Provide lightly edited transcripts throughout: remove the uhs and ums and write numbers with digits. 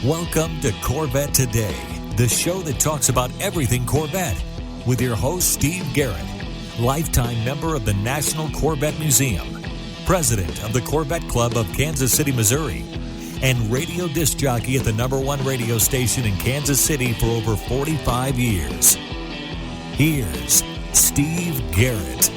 Welcome to Corvette Today, the show that talks about everything Corvette, with your host, Steve Garrett, lifetime member of the National Corvette Museum, president of the Corvette Club of Kansas City, Missouri, and radio disc jockey at the #1 radio station in Kansas City for over 45 years. Here's Steve Garrett.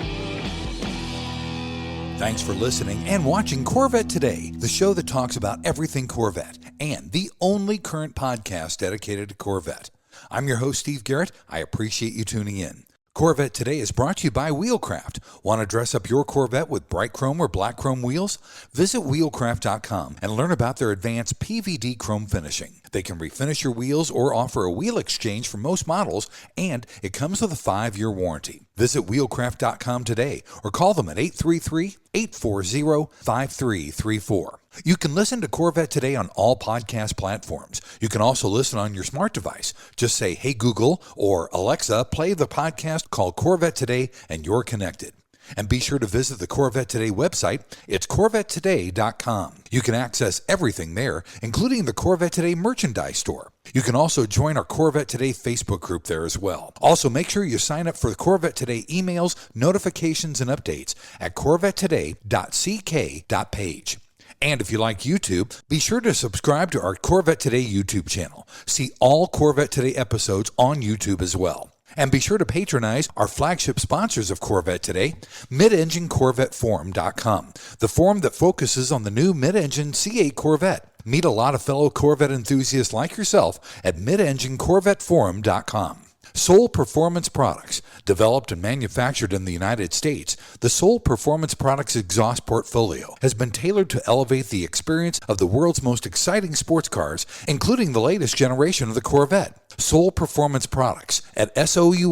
Thanks for listening and watching Corvette Today, the show that talks about everything Corvette, and the only current podcast dedicated to Corvette. I'm your host, Steve Garrett. I appreciate you tuning in. Corvette Today is brought to you by Wheelcraft. Want to dress up your Corvette with bright chrome or black chrome wheels? Visit wheelcraft.com and learn about their advanced PVD chrome finishing. They can refinish your wheels or offer a wheel exchange for most models, and it comes with a 5-year warranty. Visit wheelcraft.com today or call them at 833-840-5334. You can listen to Corvette Today on all podcast platforms. You can also listen on your smart device. Just say, "Hey Google," or "Alexa, play the podcast called Corvette Today," and you're connected. And be sure to visit the Corvette Today website. It's CorvetteToday.com. You can access everything there, including the Corvette Today merchandise store. You can also join our Corvette Today Facebook group there as well. Also, make sure you sign up for the Corvette Today emails, notifications, and updates at CorvetteToday.ck.page. And if you like YouTube, be sure to subscribe to our Corvette Today YouTube channel. See all Corvette Today episodes on YouTube as well. And be sure to patronize our flagship sponsors of Corvette Today, MidEngineCorvetteForum.com, the forum that focuses on the new mid-engine C8 Corvette. Meet a lot of fellow Corvette enthusiasts like yourself at MidEngineCorvetteForum.com. Soul Performance Products. Developed and manufactured in the United States, the Soul Performance Products exhaust portfolio has been tailored to elevate the experience of the world's most exciting sports cars, including the latest generation of the Corvette. Soul Performance Products at SOULPP.com,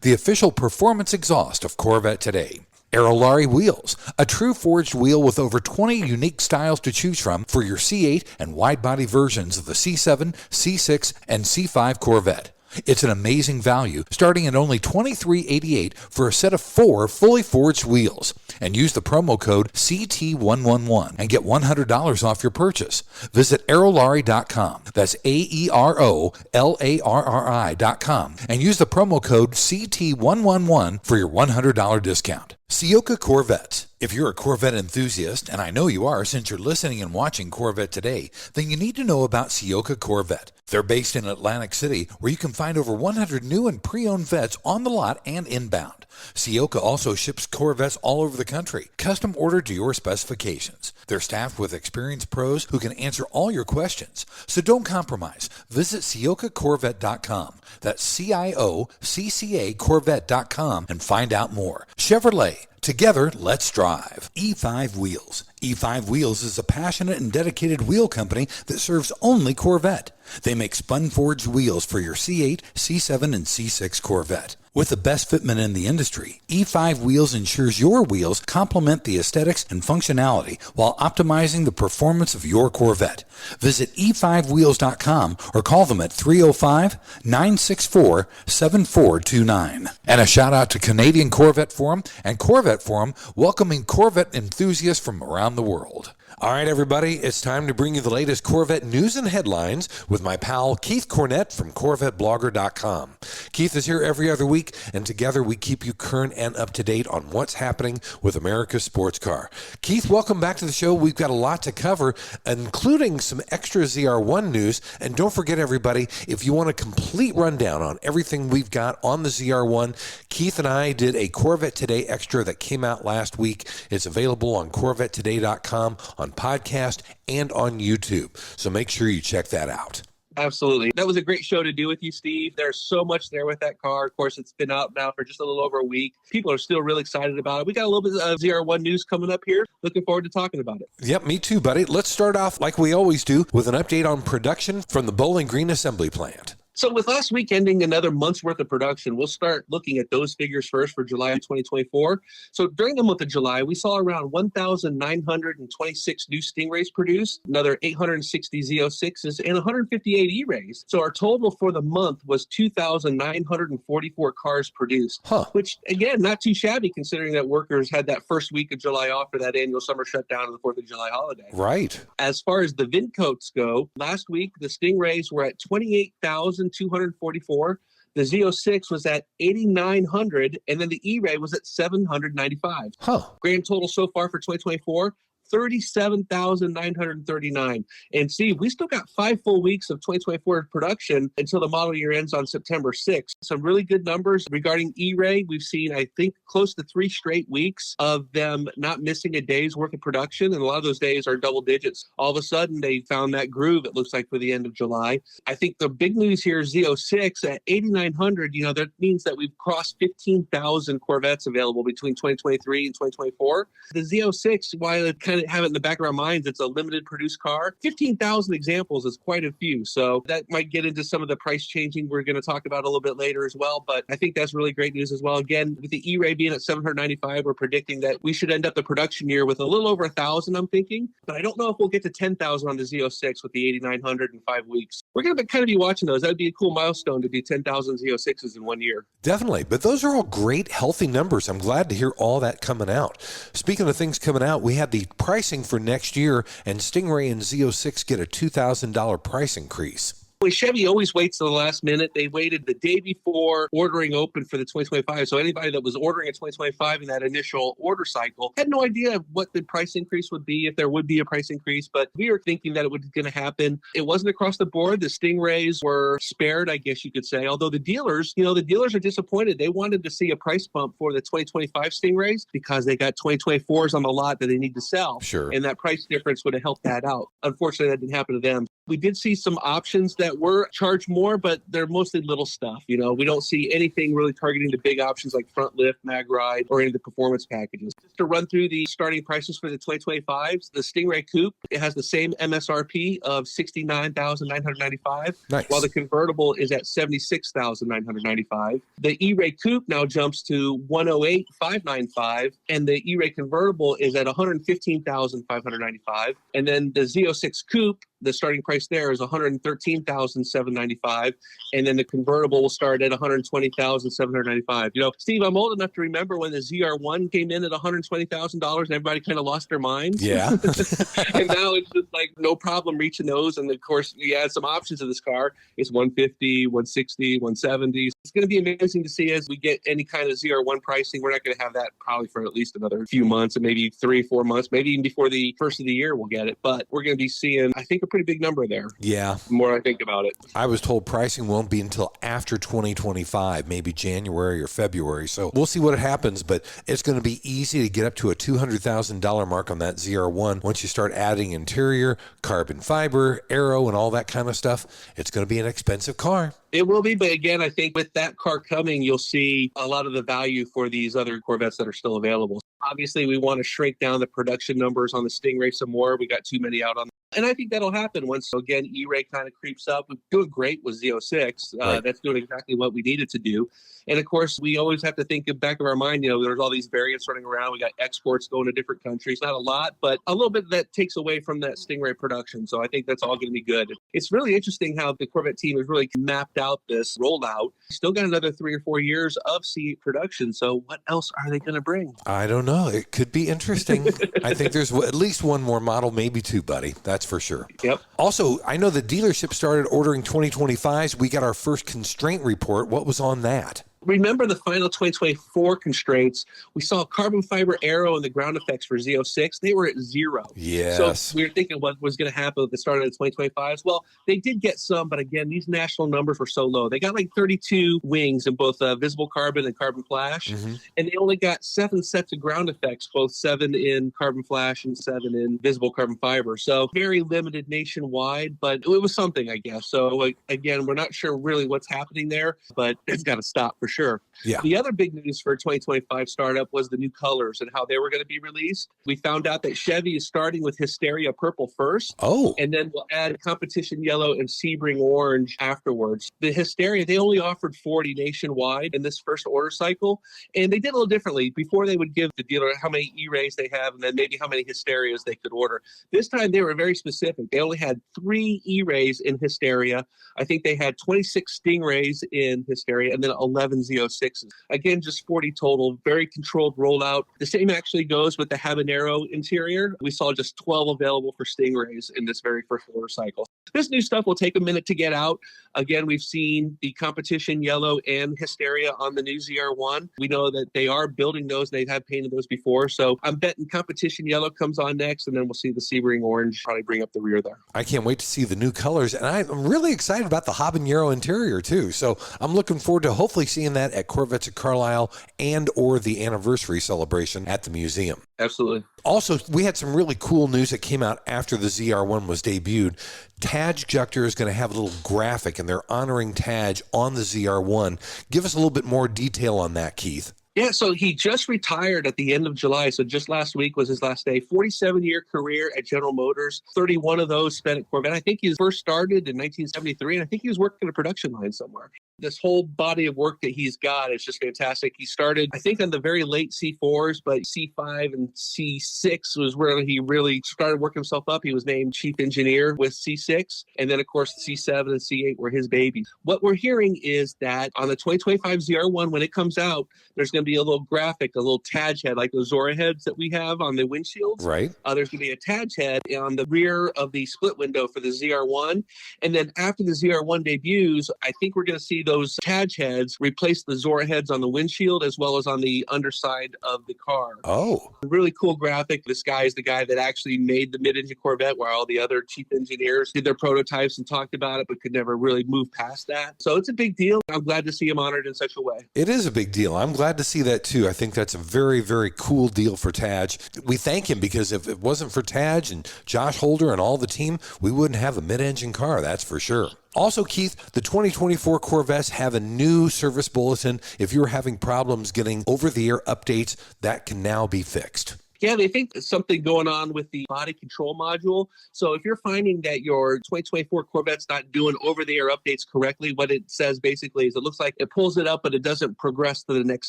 the official performance exhaust of Corvette Today. Aerolarri Wheels, a true forged wheel with over 20 unique styles to choose from for your C8 and wide-body versions of the C7, C6, and C5 Corvette. It's an amazing value, starting at only $23.88 for a set of 4 fully forged wheels. And use the promo code CT111 and get $100 off your purchase. Visit Aerolarri.com. That's AEROLARRI.com. And use the promo code CT111 for your $100 discount. Ciocca Corvettes. If you're a Corvette enthusiast, and I know you are since you're listening and watching Corvette Today, then you need to know about Ciocca Corvette. They're based in Atlantic City, where you can find over 100 new and pre-owned vets on the lot and inbound. Ciocca also ships Corvettes all over the country, custom ordered to your specifications. They're staffed with experienced pros who can answer all your questions. So don't compromise. Visit CioccaCorvette.com. That's CIOCCA Corvette.com and find out more. Chevrolet. Together, let's drive. E5 Wheels. E5 Wheels is a passionate and dedicated wheel company that serves only Corvette. They make spun-forged wheels for your C8, C7, and C6 Corvette. With the best fitment in the industry, E5 Wheels ensures your wheels complement the aesthetics and functionality while optimizing the performance of your Corvette. Visit e5wheels.com or call them at 305-964-7429. And a shout out to Canadian Corvette Forum and Corvette Forum, welcoming Corvette enthusiasts from around the world. All right, everybody, it's time to bring you the latest Corvette news and headlines with my pal Keith Cornett from CorvetteBlogger.com. Keith is here every other week, and together we keep you current and up to date on what's happening with America's sports car. Keith, welcome back to the show. We've got a lot to cover, including some extra ZR1 news. And don't forget, everybody, if you want a complete rundown on everything we've got on the ZR1, Keith and I did a Corvette Today extra that came out last week. It's available on CorvetteToday.com, on podcast, and on YouTube. So make sure you check that out. Absolutely. That was a great show to do with you, Steve. There's so much there with that car. Of course, it's been out now for just a little over a week. People are still really excited about it. We got a little bit of ZR1 news coming up here. Looking forward to talking about it. Yep, me too, buddy. Let's start off like we always do with an update on production from the Bowling Green Assembly Plant. So with last week ending another month's worth of production, we'll start looking at those figures first for July 2024. So during the month of July, we saw around 1,926 new Stingrays produced, another 860 Z06s, and 158 E-Rays. So our total for the month was 2,944 cars produced, which, again, not too shabby considering that workers had that first week of July off for that annual summer shutdown of the 4th of July holiday. Right. As far as the VIN coats go, last week the Stingrays were at 28,244. The Z06 was at 8,900, and then the E-Ray was at 795. Grand total so far for 2024, 37,939. And Steve, we still got 5 full weeks of 2024 production until the model year ends on September 6th. Some really good numbers regarding E-Ray. We've seen, I think, close to 3 straight weeks of them not missing a day's worth of production. And a lot of those days are double digits. All of a sudden, they found that groove, it looks like, for the end of July. I think the big news here is Z06 at 8,900. You know, that means that we've crossed 15,000 Corvettes available between 2023 and 2024. The Z06, while it kind of have it in the back of our minds, it's a limited produced car. 15,000 examples is quite a few. So that might get into some of the price changing we're going to talk about a little bit later as well. But I think that's really great news as well. Again, with the E-Ray being at 795, we're predicting that we should end up the production year with a little over 1,000, I'm thinking. But I don't know if we'll get to 10,000 on the Z06 with the 8,900 in 5 weeks. We're going to kind of be watching those. That would be a cool milestone to do 10,000 Z06s in 1 year. Definitely. But those are all great, healthy numbers. I'm glad to hear all that coming out. Speaking of things coming out, we had the pricing for next year, and Stingray and Z06 get a $2,000 price increase. Chevy always waits to the last minute. They waited the day before ordering open for the 2025. So anybody that was ordering in 2025 in that initial order cycle had no idea what the price increase would be, if there would be a price increase. But we were thinking that it was going to happen. It wasn't across the board. The Stingrays were spared, I guess you could say. Although the dealers are disappointed. They wanted to see a price bump for the 2025 Stingrays because they got 2024s on the lot that they need to sell. Sure. And that price difference would have helped that out. Unfortunately, that didn't happen to them. We did see some options that were charged more, but they're mostly little stuff. You know, we don't see anything really targeting the big options like front lift, mag ride, or any of the performance packages. Just to run through the starting prices for the 2025s, the Stingray Coupe, it has the same MSRP of $69,995, nice, while the convertible is at $76,995. The E-Ray Coupe now jumps to $108,595, and the E-Ray convertible is at $115,595. And then the Z06 Coupe, the starting price there is $113,795, and then the convertible will start at $120,795. You know, Steve, I'm old enough to remember when the ZR1 came in at $120,000 and everybody kind of lost their minds. Yeah. And now it's just like no problem reaching those. And of course, we add some options to this car. It's 150, 160, 170. It's going to be amazing to see as we get any kind of ZR1 pricing. We're not going to have that probably for at least another few months, and maybe 3-4 months, maybe even before the first of the year we'll get it. But we're going to be seeing, I think, a pretty big number there. Yeah. The more I think about it. I was told pricing won't be until after 2025, maybe January or February. So we'll see what happens, but it's going to be easy to get up to a $200,000 mark on that ZR1 once you start adding interior, carbon fiber, aero, and all that kind of stuff. It's going to be an expensive car. It will be, but again, I think with that car coming, you'll see a lot of the value for these other Corvettes that are still available. Obviously, we want to shrink down the production numbers on the Stingray some more. We got too many out on. And I think that'll happen once, again, E-Ray kind of creeps up. We're doing great with Z06. Right. That's doing exactly what we needed to do. And of course, we always have to think in the back of our mind, you know, there's all these variants running around. We got exports going to different countries. Not a lot, but a little bit that takes away from that Stingray production. So I think that's all going to be good. It's really interesting how the Corvette team has really mapped out this rollout. Still got another 3 or 4 years of C8 production. So what else are they going to bring? I don't know. It could be interesting. I think there's at least one more model, maybe two, buddy. That's for sure. Yep. Also, I know the dealership started ordering 2025s. We got our first constraint report. What was on that? Remember the final 2024 constraints? We saw carbon fiber aero and the ground effects for Z06. They were at 0. Yes. So we were thinking what was going to happen at the start of the 2025s. Well, they did get some, but again, these national numbers were so low. They got like 32 wings in both visible carbon and carbon flash, and they only got 7 sets of ground effects, both 7 in carbon flash and 7 in visible carbon fiber. So very limited nationwide, but it was something, I guess. So again, we're not sure really what's happening there, but it's got to stop for sure. Yeah. The other big news for 2025 startup was the new colors and how they were going to be released. We found out that Chevy is starting with Hysteria Purple first. Oh. And then we'll add Competition Yellow and Sebring Orange afterwards. The Hysteria, they only offered 40 nationwide in this first order cycle. And they did a little differently. Before, they would give the dealer how many E-Rays they have and then maybe how many Hysterias they could order. This time, they were very specific. They only had 3 E-Rays in Hysteria. I think they had 26 Stingrays in Hysteria and then 11 Z06s. Again, just 40 total, very controlled rollout. The same actually goes with the Habanero interior. We saw just 12 available for Stingrays in this very first order cycle. This new stuff will take a minute to get out. Again, we've seen the Competition Yellow and Hysteria on the new ZR1. We know that they are building those. They have painted those before. So I'm betting Competition Yellow comes on next, and then we'll see the Sebring Orange probably bring up the rear there. I can't wait to see the new colors, and I'm really excited about the Habanero interior too. So I'm looking forward to hopefully seeing that at Corvettes at Carlisle and or the Anniversary Celebration at the museum. Absolutely. Also, we had some really cool news that came out after the ZR1 was debuted. Tadge Juechter is going to have a little graphic, and they're honoring Tadge on the ZR1. Give us a little bit more detail on that, Keith. Yeah, so he just retired at the end of July. So just last week was his last day. 47-year career at General Motors. 31 of those spent at Corvette. I think he first started in 1973, and I think he was working a production line somewhere. This whole body of work that he's got is just fantastic. He started, I think, on the very late C4s, but C5 and C6 was where he really started working himself up. He was named chief engineer with C6. And then, of course, C7 and C8 were his babies. What we're hearing is that on the 2025 ZR1, when it comes out, there's going to be a little graphic, a little Tadge head, like those Zora heads that we have on the windshields. Right. There's going to be a Tadge head on the rear of the split window for the ZR1. And then after the ZR1 debuts, I think we're going to see those Tadge heads replace the Zora heads on the windshield as well as on the underside of the car. Oh. Really cool graphic. This guy is the guy that actually made the mid-engine Corvette, while all the other chief engineers did their prototypes and talked about it, but could never really move past that. So it's a big deal. I'm glad to see him honored in such a way. It is a big deal. I'm glad to see that too. I think that's a very, very cool deal for Tadge. We thank him because if it wasn't for Tadge and Josh Holder and all the team, we wouldn't have a mid-engine car, that's for sure. Also, Keith, the 2024 Corvettes have a new service bulletin. If you're having problems getting over-the-air updates, that can now be fixed. Yeah, they think there's something going on with the body control module. So if you're finding that your 2024 Corvette's not doing over-the-air updates correctly, what it says basically is it looks like it pulls it up, but it doesn't progress to the next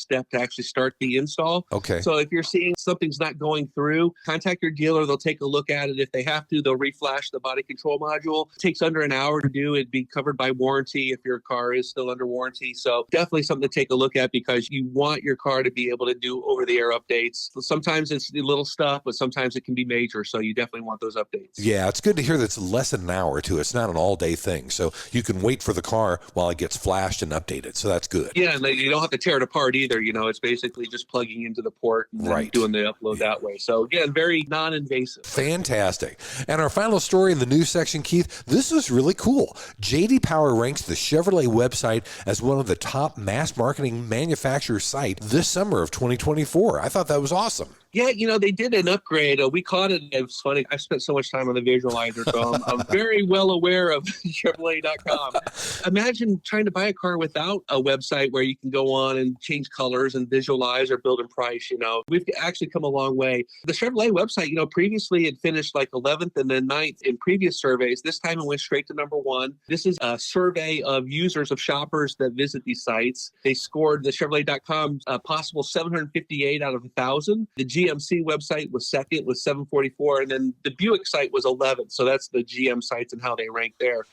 step to actually start the install. Okay. So if you're seeing something's not going through, contact your dealer. They'll take a look at it. If they have to, they'll reflash the body control module. It takes under an hour to do. It'd be covered by warranty if your car is still under warranty. So definitely something to take a look at because you want your car to be able to do over-the-air updates. Sometimes it's little stuff, but sometimes it can be major. So you definitely want those updates. Yeah, it's good to hear that's less than an hour too. It's not an all-day thing. So you can wait for the car while it gets flashed and updated. So that's good. Yeah, and you don't have to tear it apart either. You know, it's basically just plugging into the port and doing the upload that way. So again, very non-invasive. Fantastic. And our final story in the news section, Keith, this was really cool. J.D. Power ranks the Chevrolet website as one of the top mass marketing manufacturer site this summer of 2024. I thought that was awesome. Yeah, you know, they did an upgrade. We caught it. It was funny. I spent so much time on the visualizer, so I'm very well aware of Chevrolet.com. Imagine trying to buy a car without a website where you can go on and change colors and visualize or build and price. You know, we've actually come a long way. The Chevrolet website, you know, previously it finished like 11th and then 9th in previous surveys. This time it went straight to number 1. This is a survey of users, of shoppers that visit these sites. They scored the Chevrolet.com possible 758 out of 1,000. The GMC website was second with 744, and then the Buick site was 11th. So that's the GM sites and how they rank there.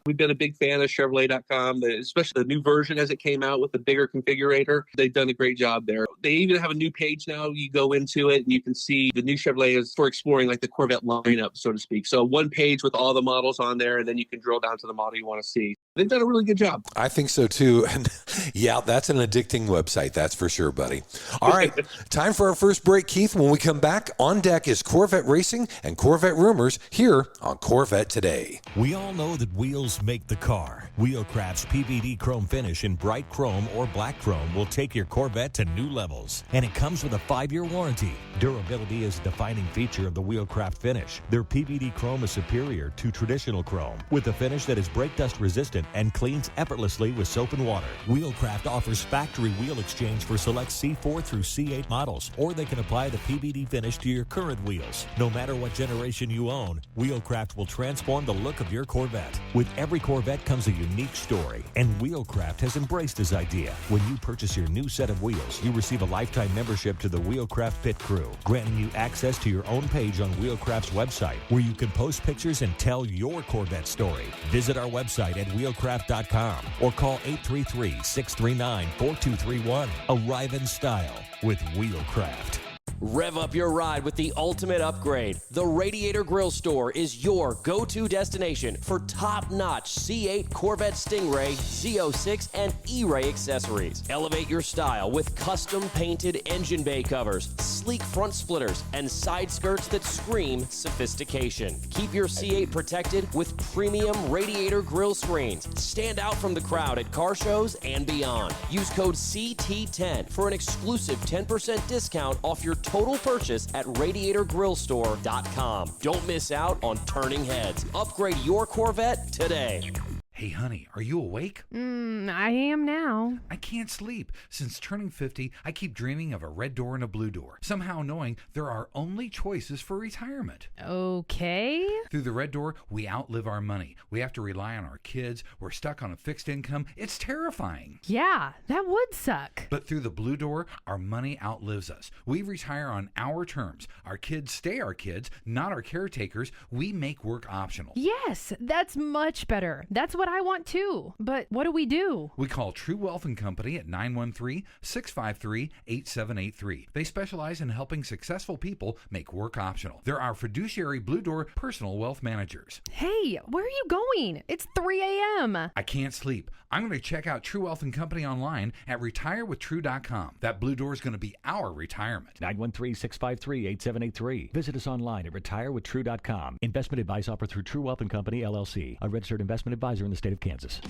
We've been a big fan of Chevrolet.com, especially the new version as it came out with the bigger configurator. They've done a great job there. They even have a new page now. You go into it and you can see the new Chevrolet is for exploring like the Corvette lineup, so to speak. So one page with all the models on there, and then you can drill down to the model you want to see. They've done a really good job. I think so too. And yeah, that's an addicting website. That's for sure, buddy. All right. Time for our first break, Keith. When we come back, on deck is Corvette racing and Corvette rumors here on Corvette Today. We all know that wheels make the car. Wheelcraft's PVD chrome finish in bright chrome or black chrome will take your Corvette to new levels. And it comes with a 5-year warranty. Durability is a defining feature of the Wheelcraft finish. Their PVD chrome is superior to traditional chrome with a finish that is brake dust resistant efficient and cleans effortlessly with soap and water. Wheelcraft offers factory wheel exchange for select C4 through C8 models, or they can apply the PVD finish to your current wheels. No matter what generation you own, Wheelcraft will transform the look of your Corvette. With every Corvette comes a unique story, and Wheelcraft has embraced this idea. When you purchase your new set of wheels, you receive a lifetime membership to the Wheelcraft Pit Crew, granting you access to your own page on Wheelcraft's website, where you can post pictures and tell your Corvette story. Visit our website at wheelcraft.com or call 833-639-4231. Arrive in style with Wheelcraft. Rev up your ride with the ultimate upgrade. The Radiator Grill Store is your go-to destination for top-notch C8 Corvette Stingray, Z06, and E-Ray accessories. Elevate your style with custom-painted engine bay covers, sleek front splitters, and side skirts that scream sophistication. Keep your C8 protected with premium Radiator Grill screens. Stand out from the crowd at car shows and beyond. Use code CT10 for an exclusive 10% discount off your total purchase at radiatorgrillstore.com. Don't miss out on turning heads. Upgrade your Corvette today. Hey, honey, are you awake? I am now. I can't sleep. Since turning 50, I keep dreaming of a red door and a blue door, somehow knowing there are only choices for retirement. Okay. Through the red door, we outlive our money. We have to rely on our kids. We're stuck on a fixed income. It's terrifying. Yeah, that would suck. But through the blue door, our money outlives us. We retire on our terms. Our kids stay our kids, not our caretakers. We make work optional. Yes, that's much better. That's what I want too. But what do we do? We call True Wealth & Company at 913-653-8783. They specialize in helping successful people make work optional. They're our fiduciary Blue Door personal wealth managers. Hey, where are you going? It's 3 a.m. I can't sleep. I'm going to check out True Wealth & Company online at retirewithtrue.com. That Blue Door is going to be our retirement. 913-653-8783. Visit us online at retirewithtrue.com. Investment advice offered through True Wealth & Company, LLC, a registered investment advisor in the state of Kansas.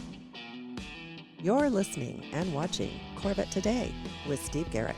You're listening and watching Corvette Today with Steve Garrett.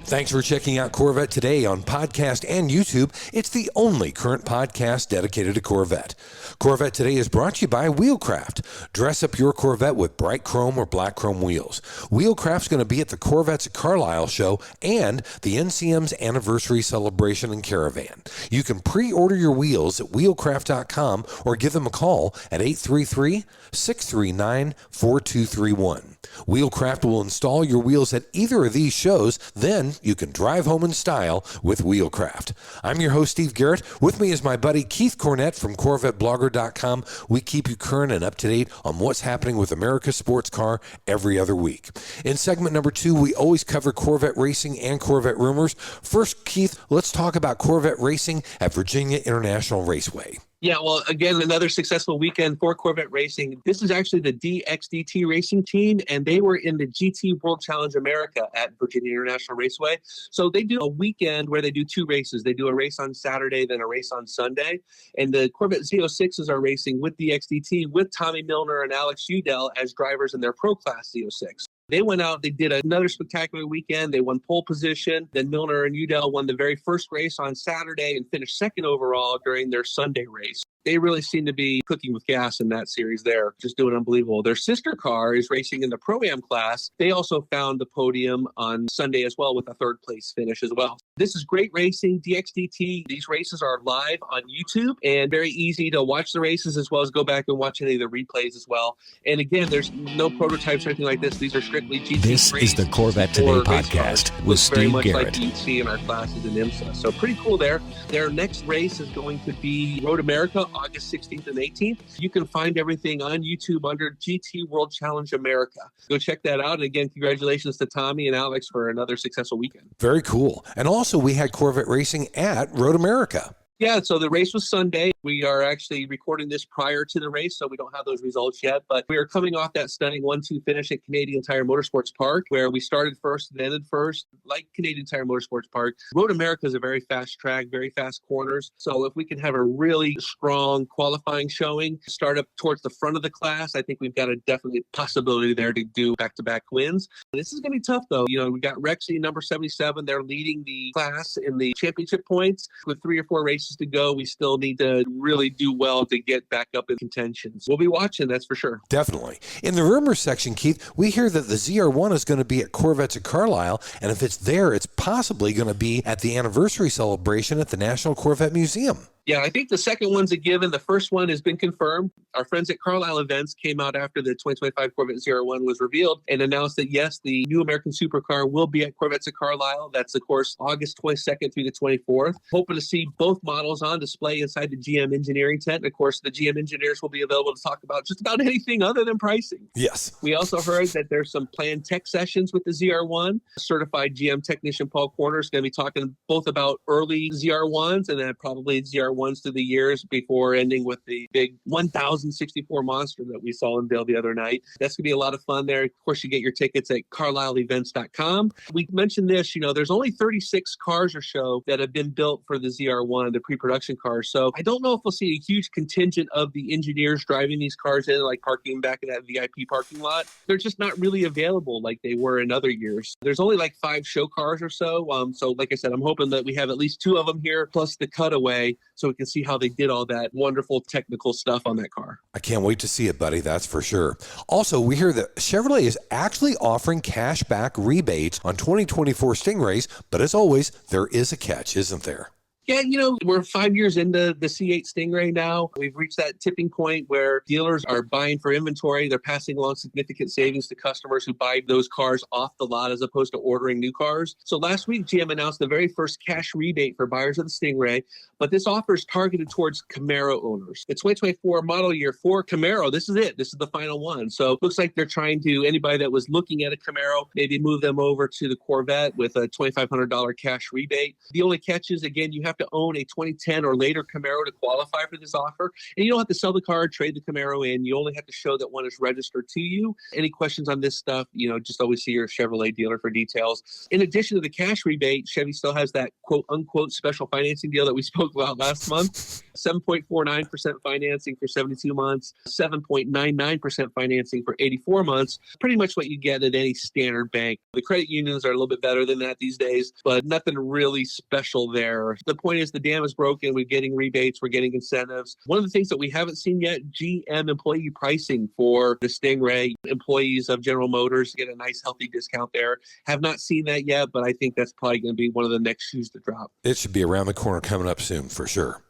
Thanks for checking out Corvette Today on podcast and YouTube. It's the only current podcast dedicated to Corvette. Corvette Today is brought to you by Wheelcraft. Dress up your Corvette with bright chrome or black chrome wheels. Wheelcraft's going to be at the Corvettes at Carlisle show and the NCM's Anniversary Celebration Caravan. You can pre-order your wheels at wheelcraft.com or give them a call at 833-639-4231. Wheelcraft will install your wheels at either of these shows, then you can drive home in style with Wheelcraft. I'm your host, Steve Garrett. With me is my buddy Keith Cornett from CorvetteBlogger.com. We keep you current and up to date on what's happening with America's sports car every other week. In segment number 2, we always cover Corvette racing and Corvette rumors. First, Keith, let's talk about Corvette racing at Virginia International Raceway. Yeah, well, again, another successful weekend for Corvette racing. This is actually the DXDT racing team, and they were in the GT World Challenge America at Virginia International Raceway. So they do a weekend where they do 2 races. They do a race on Saturday, then a race on Sunday. And the Corvette Z06s are racing with DXDT with Tommy Milner and Alex Udell as drivers in their Pro Class Z06. They went out, they did another spectacular weekend. They won pole position. Then Milner and Udell won the very first race on Saturday and finished second overall during their Sunday race. They really seem to be cooking with gas in that series there, just doing unbelievable. Their sister car is racing in the Pro-Am class. They also found the podium on Sunday as well with a third place finish as well. This is great racing, DXDT. These races are live on YouTube and very easy to watch the races as well as go back and watch any of the replays as well. And again, there's no prototypes or anything like this. These are strictly GT. This is the Corvette Today podcast with very Steve much Garrett. like you'd see in our classes in IMSA. So pretty cool there. Their next race is going to be Road America, August 16th and 18th. You can find everything on YouTube under GT World Challenge America. Go check that out. And again, congratulations to Tommy and Alex for another successful weekend. Very cool. And also, we had Corvette racing at Road America. Yeah, so the race was Sunday. We are actually recording this prior to the race, so we don't have those results yet. But we are coming off that stunning 1-2 finish at Canadian Tire Motorsports Park, where we started first and ended first, like Canadian Tire Motorsports Park. Road America is a very fast track, very fast corners. So if we can have a really strong qualifying showing, start up towards the front of the class, I think we've got a definite possibility there to do back-to-back wins. This is going to be tough, though. You know, we got Rexy, number 77. They're leading the class in the championship points with 3 or 4 races places to go. We still need to really do well to get back up in contentions. We'll be watching, that's for sure. Definitely. In the rumors section, Keith, we hear that the ZR1 is going to be at Corvettes at Carlisle, and if it's there, it's possibly going to be at the Anniversary Celebration at the National Corvette Museum. Yeah, I think the second one's a given. The first one has been confirmed. Our friends at Carlisle Events came out after the 2025 Corvette ZR1 was revealed and announced that, yes, the new American supercar will be at Corvettes at Carlisle. That's, of course, August 22nd through the 24th. Hoping to see both models on display inside the GM engineering tent. And, of course, the GM engineers will be available to talk about just about anything other than pricing. Yes. We also heard that there's some planned tech sessions with the ZR1. Certified GM technician Paul Corner is going to be talking both about early ZR1s and then probably ZR1s through the years before ending with the big 1064 monster that we saw unveiled the other night. That's going to be a lot of fun there. Of course, you get your tickets at carlisleevents.com. We mentioned this, there's only 36 cars or so that have been built for the ZR1, the pre-production cars. So I don't know if we'll see a huge contingent of the engineers driving these cars in, like parking back in that VIP parking lot. They're just not really available like they were in other years. There's only like 5 show cars or so. So like I said, I'm hoping that we have at least 2 of them here, plus the cutaway, so we can see how they did all that wonderful technical stuff on that car. I can't wait to see it, buddy. That's for sure. Also, we hear that Chevrolet is actually offering cash back rebates on 2024 Stingrays, but as always, there is a catch, isn't there? Yeah, we're 5 years into the C8 Stingray now. We've reached that tipping point where dealers are buying for inventory. They're passing along significant savings to customers who buy those cars off the lot as opposed to ordering new cars. So last week, GM announced the very first cash rebate for buyers of the Stingray, but this offer is targeted towards Camaro owners. The 2024 model year for Camaro, this is it. This is the final one. So it looks like they're trying to, anybody that was looking at a Camaro, maybe move them over to the Corvette with a $2,500 cash rebate. The only catch is, again, you have to own a 2010 or later Camaro to qualify for this offer. And you don't have to sell the car, trade the Camaro in. You only have to show that one is registered to you. Any questions on this stuff, just always see your Chevrolet dealer for details. In addition to the cash rebate, Chevy still has that quote unquote special financing deal that we spoke about last month. 7.49% financing for 72 months, 7.99% financing for 84 months. Pretty much what you get at any standard bank. The credit unions are a little bit better than that these days, but nothing really special there. The point is the dam is broken. We're getting rebates. We're getting incentives. One of the things that we haven't seen yet, GM employee pricing for the Stingray. Employees of General Motors get a nice healthy discount there. Have not seen that yet, but I think that's probably going to be one of the next shoes to drop. It should be around the corner coming up soon for sure.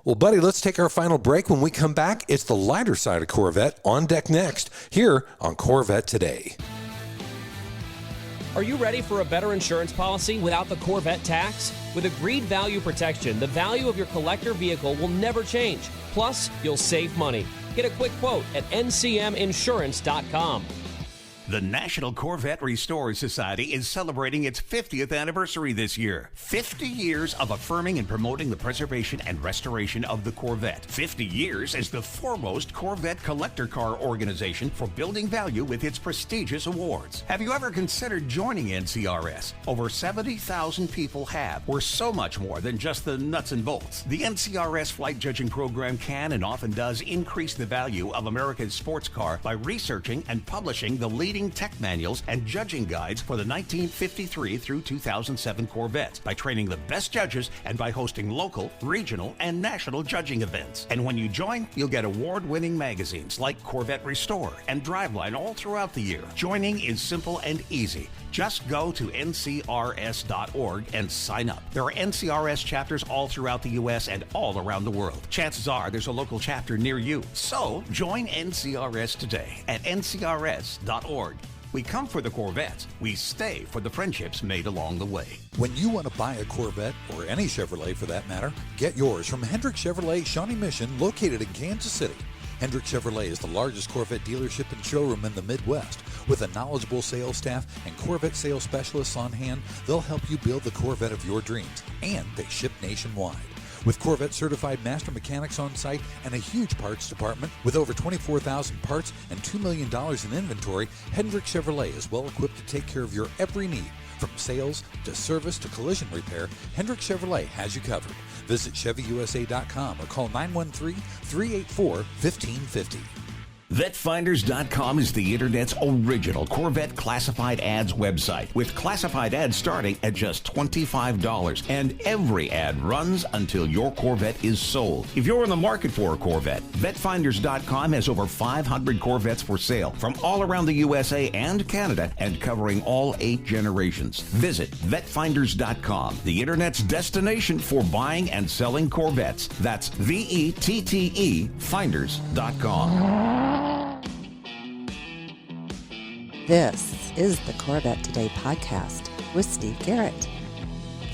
Well, buddy, let's take our final break. When we come back, it's the lighter side of Corvette on deck next here on Corvette Today. Are you ready for a better insurance policy without the Corvette tax? With Agreed Value Protection, the value of your collector vehicle will never change. Plus, you'll save money. Get a quick quote at ncminsurance.com. The National Corvette Restorers Society is celebrating its 50th anniversary this year. 50 years of affirming and promoting the preservation and restoration of the Corvette. 50 years as the foremost Corvette collector car organization for building value with its prestigious awards. Have you ever considered joining NCRS? Over 70,000 people have. We're so much more than just the nuts and bolts. The NCRS flight judging program can and often does increase the value of America's sports car by researching and publishing the leading tech manuals and judging guides for the 1953 through 2007 Corvettes, by training the best judges and by hosting local, regional, and national judging events. And when you join, you'll get award-winning magazines like Corvette Restore and Driveline all throughout the year. Joining is simple and easy. Just go to ncrs.org and sign up. There are NCRS chapters all throughout the U.S. and all around the world. Chances are there's a local chapter near you. So join NCRS today at ncrs.org. We come for the Corvettes. We stay for the friendships made along the way. When you want to buy a Corvette, or any Chevrolet for that matter, get yours from Hendrick Chevrolet Shawnee Mission, located in Kansas City. Hendrick Chevrolet is the largest Corvette dealership and showroom in the Midwest. With a knowledgeable sales staff and Corvette sales specialists on hand, they'll help you build the Corvette of your dreams, and they ship nationwide. With Corvette certified master mechanics on site and a huge parts department with over 24,000 parts and $2 million in inventory, Hendrick Chevrolet is well equipped to take care of your every need. From sales to service to collision repair, Hendrick Chevrolet has you covered. Visit ChevyUSA.com or call 913-384-1550. VetteFinders.com is the internet's original Corvette classified ads website, with classified ads starting at just $25, and every ad runs until your Corvette is sold. If you're in the market for a Corvette, VetteFinders.com has over 500 Corvettes for sale from all around the USA and Canada, and covering all 8 generations. Visit VetteFinders.com, the internet's destination for buying and selling Corvettes. That's VETTE Finders.com. This is the Corvette Today podcast with Steve Garrett.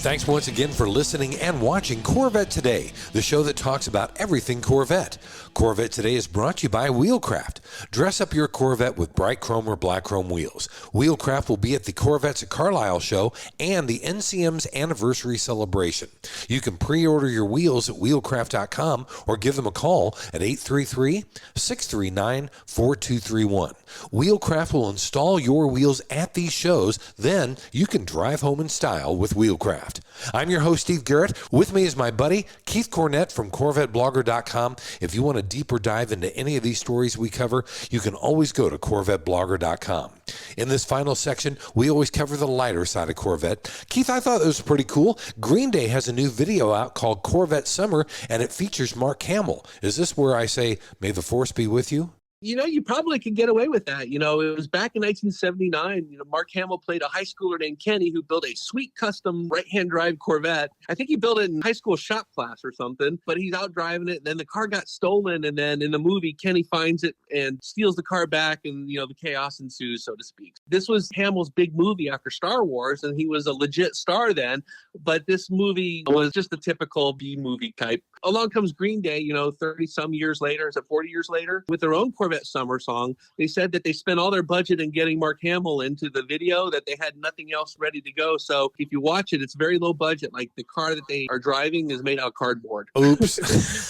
Thanks once again for listening and watching Corvette Today, the show that talks about everything Corvette. Corvette Today is brought to you by Wheelcraft. Dress up your Corvette with bright chrome or black chrome wheels. Wheelcraft will be at the Corvettes at Carlisle show and the NCM's Anniversary Celebration. You can pre-order your wheels at wheelcraft.com or give them a call at 833-639-4231. Wheelcraft will install your wheels at these shows, then you can drive home in style with Wheelcraft. I'm your host, Steve Garrett. With me is my buddy, Keith Cornett from CorvetteBlogger.com. If you want a deeper dive into any of these stories we cover, you can always go to CorvetteBlogger.com. In this final section, we always cover the lighter side of Corvette. Keith, I thought it was pretty cool. Green Day has a new video out called Corvette Summer, and it features Mark Hamill. Is this where I say, may the force be with you? You know, you probably could get away with that. You know, it was back in 1979. You know, Mark Hamill played a high schooler named Kenny who built a sweet custom right-hand drive Corvette. I think he built it in high school shop class or something, but he's out driving it. And then the car got stolen. And then in the movie, Kenny finds it and steals the car back. And, you know, the chaos ensues, so to speak. This was Hamill's big movie after Star Wars, and he was a legit star then. But this movie was just a typical B-movie type. Along comes Green Day, you know, 30-some years later, is it 40 years later, with their own Corvette Summer song. They said that they spent all their budget in getting Mark Hamill into the video, that they had nothing else ready to go. So if you watch it, it's very low budget. Like the car that they are driving is made out of cardboard. Oops.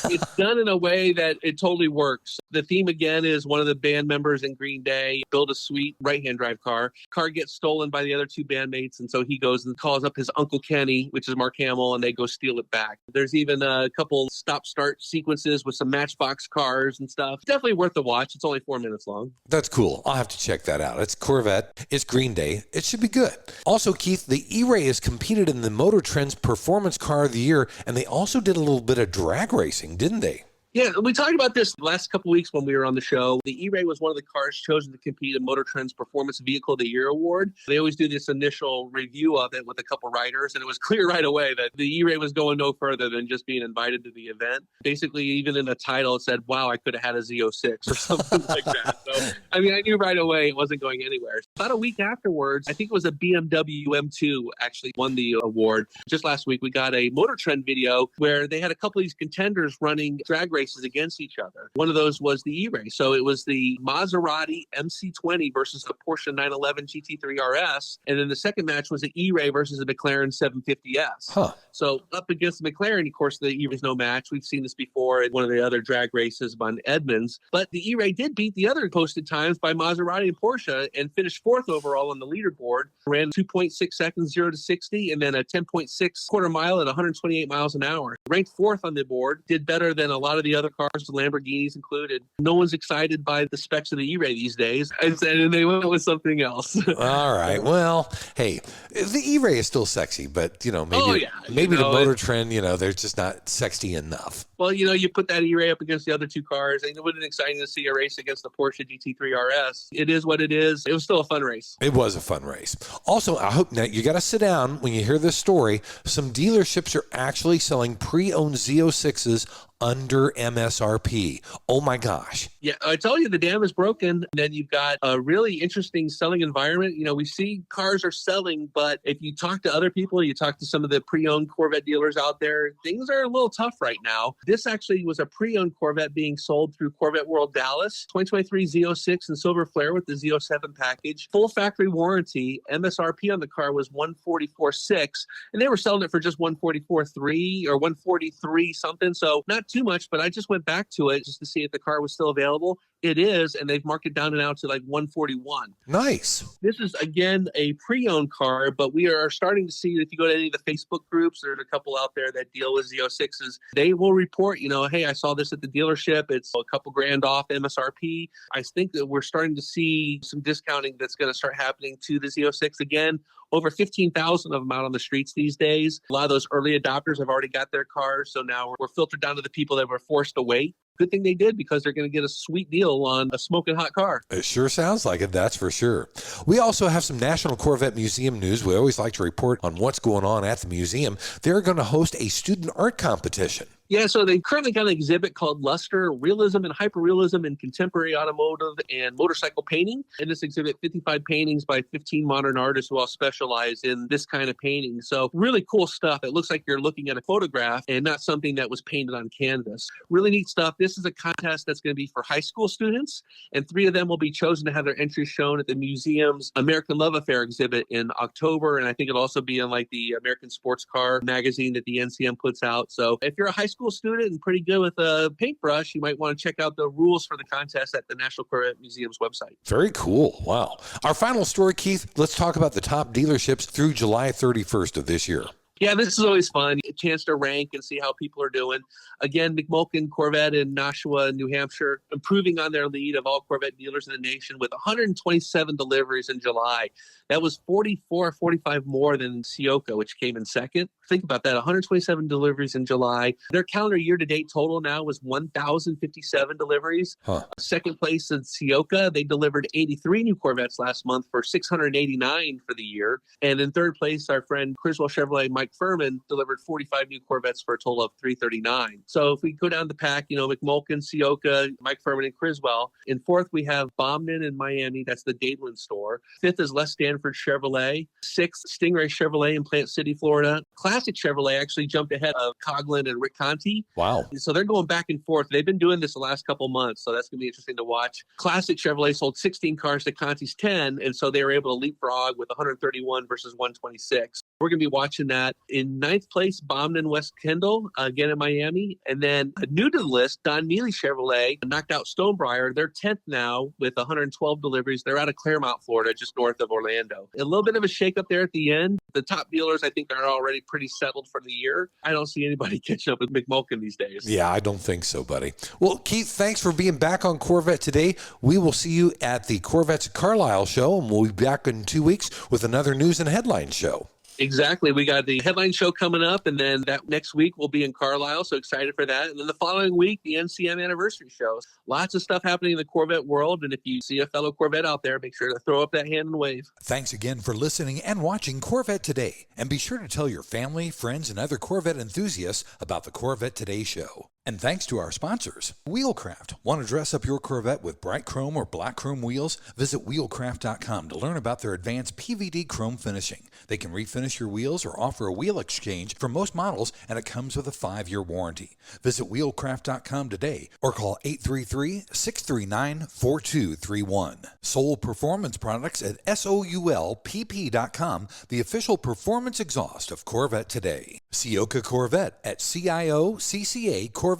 It's done in a way that it totally works. The theme again is one of the band members in Green Day build a sweet right-hand drive car. Car gets stolen by the other 2 bandmates, and so he goes and calls up his Uncle Kenny, which is Mark Hamill, and they go steal it back. There's even a couple stop-start sequences with some Matchbox cars and stuff. Definitely worth the watch. It's only 4 minutes long. That's cool. I'll have to check that out. It's Corvette. It's Green Day. It should be good. Also, Keith, the E-Ray has competed in the Motor Trend's Performance Car of the Year, and they also did a little bit of drag racing, didn't they? Yeah, we talked about this the last couple of weeks when we were on the show. The E-Ray was one of the cars chosen to compete in Motor Trend's Performance Vehicle of the Year award. They always do this initial review of it with a couple riders, and it was clear right away that the E-Ray was going no further than just being invited to the event. Basically, even in the title, it said, wow, I could have had a Z06 or something like that. So, I mean, I knew right away it wasn't going anywhere. About a week afterwards, I think it was a BMW M2 actually won the award. Just last week, we got a Motor Trend video where they had a couple of these contenders running drag races against each other. One of those was the E-Ray. So it was the Maserati MC20 versus the Porsche 911 GT3 RS. And then the second match was the E-Ray versus the McLaren 750S. So up against the McLaren, of course, the E-Ray's no match. We've seen this before at one of the other drag races on Edmonds. But the E-Ray did beat the other posted times by Maserati and Porsche and finished 4th overall on the leaderboard. Ran 2.6 seconds, 0 to 60, and then a 10.6 quarter mile at 128 miles an hour. Ranked 4th on the board, did better than a lot of the other cars, the Lamborghinis included. No one's excited by the specs of the E-Ray these days, and they went with something else. All right. Well, hey, the E-Ray is still sexy, but, you know, maybe the Motor Trend, you know, they're just not sexy enough. Well, you know, you put that E-Ray up against the other 2 cars, and it would have been exciting to see a race against the Porsche GT3 RS. It is what it is. It was still a fun race. It was a fun race. Also, I hope now you got to sit down when you hear this story. Some dealerships are actually selling pre-owned Z06s under MSRP. Oh my gosh. Yeah, I tell you, the dam is broken. And then you've got a really interesting selling environment. You know, we see cars are selling, but if you talk to other people, you talk to some of the pre-owned Corvette dealers out there, things are a little tough right now. This actually was a pre-owned Corvette being sold through Corvette World Dallas, 2023 Z06 and Silver Flare with the Z07 package, full factory warranty. MSRP on the car was $144,600, and they were selling it for just $144,300 or $143 something. So not too much, but I just went back to it just to see if the car was still available. It is, and they've marked it down now to like $141. Nice. This is, again, a pre-owned car, but we are starting to see, if you go to any of the Facebook groups, there's a couple out there that deal with Z06s. They will report, hey, I saw this at the dealership. It's a couple grand off MSRP. I think that we're starting to see some discounting that's going to start happening to the Z06 again. Over 15,000 of them out on the streets these days. A lot of those early adopters have already got their cars, so now we're filtered down to the people that were forced to wait. Good thing they did, because they're going to get a sweet deal on a smoking hot car. It sure sounds like it, that's for sure. We also have some National Corvette Museum news. We always like to report on what's going on at the museum. They're going to host a student art competition. Yeah, so they currently got an exhibit called Luster, Realism and Hyperrealism in Contemporary Automotive and Motorcycle Painting. In this exhibit, 55 paintings by 15 modern artists who all specialize in this kind of painting. So really cool stuff. It looks like you're looking at a photograph and not something that was painted on canvas. Really neat stuff. This is a contest that's going to be for high school students, and 3 of them will be chosen to have their entries shown at the museum's American Love Affair exhibit in October, and I think it'll also be in like the American Sports Car magazine that the NCM puts out. So if you're a high school student and pretty good with a paintbrush, you might want to check out the rules for the contest at the National Corvette Museum's website. Very cool. Wow. Our final story, Keith, let's talk about the top dealerships through July 31st of this year. Yeah, this is always fun. A chance to rank and see how people are doing. Again, McMulkin Corvette in Nashua, New Hampshire, improving on their lead of all Corvette dealers in the nation with 127 deliveries in July. That was 45 more than Ciocca, which came in second. Think about that, 127 deliveries in July. Their calendar year-to-date total now was 1,057 deliveries. Second place in Ciocca, they delivered 83 new Corvettes last month for 689 for the year. And in third place, our friend Criswell Chevrolet Mike Furman delivered 45 new Corvettes for a total of 339. So if we go down the pack, McMulkin, Ciocca, Mike Furman, and Criswell. In fourth, we have Bomden in Miami. That's the Dadeland store. Fifth is Les Stanford Chevrolet. Sixth, Stingray Chevrolet in Plant City, Florida. Classic Chevrolet actually jumped ahead of Coghlan and Rick Conti. Wow. So they're going back and forth. They've been doing this the last couple months, so that's going to be interesting to watch. Classic Chevrolet sold 16 cars to Conti's 10, and so they were able to leapfrog with 131 versus 126. We're going to be watching that. In ninth place, Bomden West Kendall, again in Miami. And then new to the list, Don Neely Chevrolet knocked out Stonebriar. They're 10th now with 112 deliveries. They're out of Claremont, Florida, just north of Orlando. A little bit of a shakeup there at the end. The top dealers, I think, are already pretty settled for the year. I don't see anybody catching up with McMulkin these days. Yeah, I don't think so, buddy. Well, Keith, thanks for being back on Corvette Today. We will see you at the Corvettes Carlisle show, and we'll be back in 2 weeks with another news and headline show. Exactly. We got the headline show coming up, and then that next week we'll be in Carlisle, so excited for that. And then the following week, the NCM Anniversary show. Lots of stuff happening in the Corvette world, and if you see a fellow Corvette out there, make sure to throw up that hand and wave. Thanks again for listening and watching Corvette Today. And be sure to tell your family, friends, and other Corvette enthusiasts about the Corvette Today show. And thanks to our sponsors, Wheelcraft. Want to dress up your Corvette with bright chrome or black chrome wheels? Visit wheelcraft.com to learn about their advanced PVD chrome finishing. They can refinish your wheels or offer a wheel exchange for most models, and it comes with a 5-year warranty. Visit wheelcraft.com today or call 833-639-4231. Soul Performance Products at SOULPP.com, the official performance exhaust of Corvette Today. Ciocca Corvette at CIOCCACorvette.com.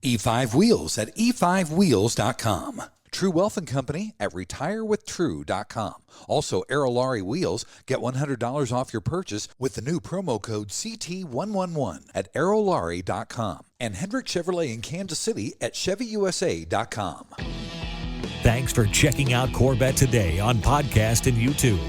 E5 Wheels at E5Wheels.com. True Wealth and Company at RetireWithTrue.com. Also, Aerolarri Wheels, get $100 off your purchase with the new promo code CT111 at Aerolarri.com. And Hendrick Chevrolet in Kansas City at ChevyUSA.com. Thanks for checking out Corvette Today on podcast and YouTube.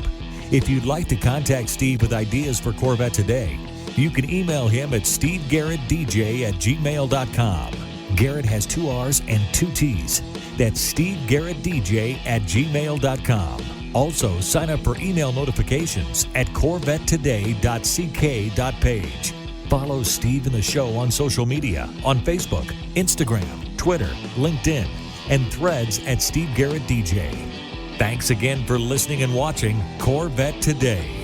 If you'd like to contact Steve with ideas for Corvette Today, you can email him at stevegarrettdj@gmail.com. Garrett has 2 R's and 2 T's. That's stevegarrettdj@gmail.com. Also, sign up for email notifications at corvettetoday.ck.page. Follow Steve and the show on social media on Facebook, Instagram, Twitter, LinkedIn, and Threads at Steve Garrett DJ. Thanks again for listening and watching Corvette Today.